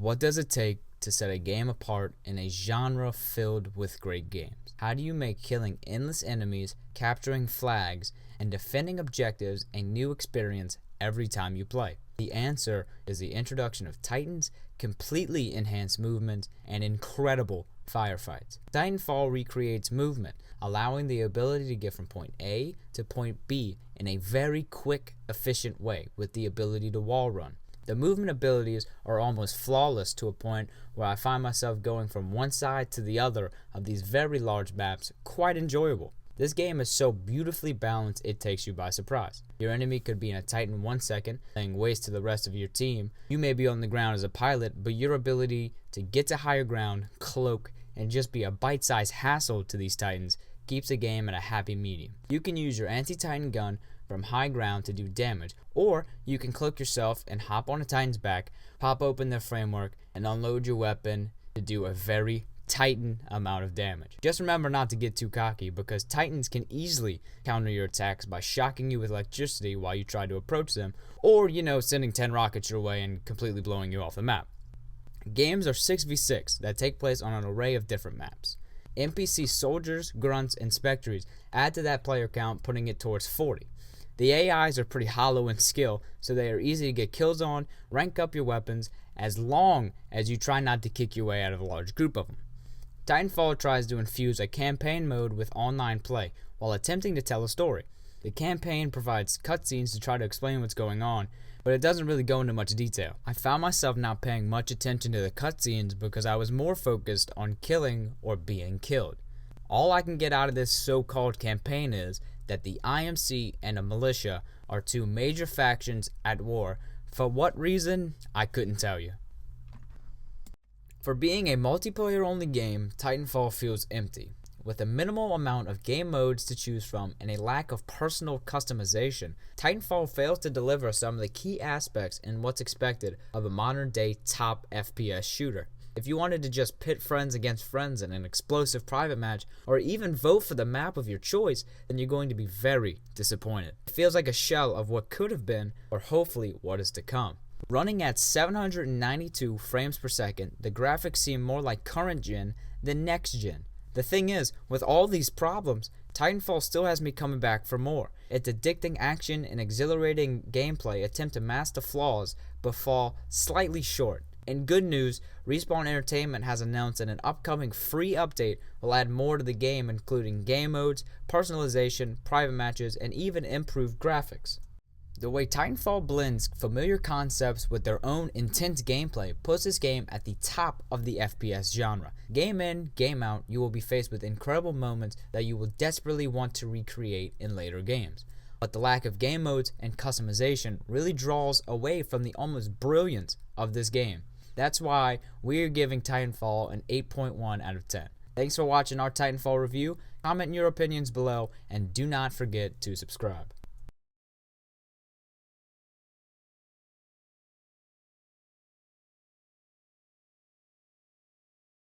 What does it take to set a game apart in a genre filled with great games? How do you make killing endless enemies, capturing flags, and defending objectives a new experience every time you play? The answer is the introduction of Titans, completely enhanced movements, and incredible firefights. Titanfall recreates movement, allowing the ability to get from point A to point B in a very quick, efficient way with the ability to wall run. The movement abilities are almost flawless to a point where I find myself going from one side to the other of these very large maps quite enjoyable. This game is so beautifully balanced it takes you by surprise. Your enemy could be in a Titan 1 second, laying waste to the rest of your team. You may be on the ground as a pilot, but your ability to get to higher ground, cloak, and just be a bite-sized hassle to these Titans keeps the game at a happy medium. You can use your anti-Titan gun from high ground to do damage, or you can cloak yourself and hop on a Titan's back, pop open their framework, and unload your weapon to do a very Titan amount of damage. Just remember not to get too cocky, because Titans can easily counter your attacks by shocking you with electricity while you try to approach them, or sending 10 rockets your way and completely blowing you off the map. Games are 6v6 that take place on an array of different maps. NPC soldiers, grunts, and spectres add to that player count, putting it towards 40. The AIs are pretty hollow in skill, so they are easy to get kills on, rank up your weapons, as long as you try not to kick your way out of a large group of them. Titanfall tries to infuse a campaign mode with online play, while attempting to tell a story. The campaign provides cutscenes to try to explain what's going on, but it doesn't really go into much detail. I found myself not paying much attention to the cutscenes because I was more focused on killing or being killed. All I can get out of this so-called campaign is that the IMC and a militia are two major factions at war. For what reason, I couldn't tell you. For being a multiplayer-only game, Titanfall feels empty. With a minimal amount of game modes to choose from and a lack of personal customization, Titanfall fails to deliver some of the key aspects in what's expected of a modern-day top FPS shooter. If you wanted to just pit friends against friends in an explosive private match, or even vote for the map of your choice, then you're going to be very disappointed. It feels like a shell of what could have been, or hopefully what is to come. Running at 792 frames per second, the graphics seem more like current gen than next gen. The thing is, with all these problems, Titanfall still has me coming back for more. Its addicting action and exhilarating gameplay attempt to mask the flaws, but fall slightly short. In good news, Respawn Entertainment has announced that an upcoming free update will add more to the game, including game modes, personalization, private matches, and even improved graphics. The way Titanfall blends familiar concepts with their own intense gameplay puts this game at the top of the FPS genre. Game in, game out, you will be faced with incredible moments that you will desperately want to recreate in later games. But the lack of game modes and customization really draws away from the almost brilliance of this game. That's why we're giving Titanfall an 8.1 out of 10. Thanks for watching our Titanfall review. Comment your opinions below, and do not forget to subscribe.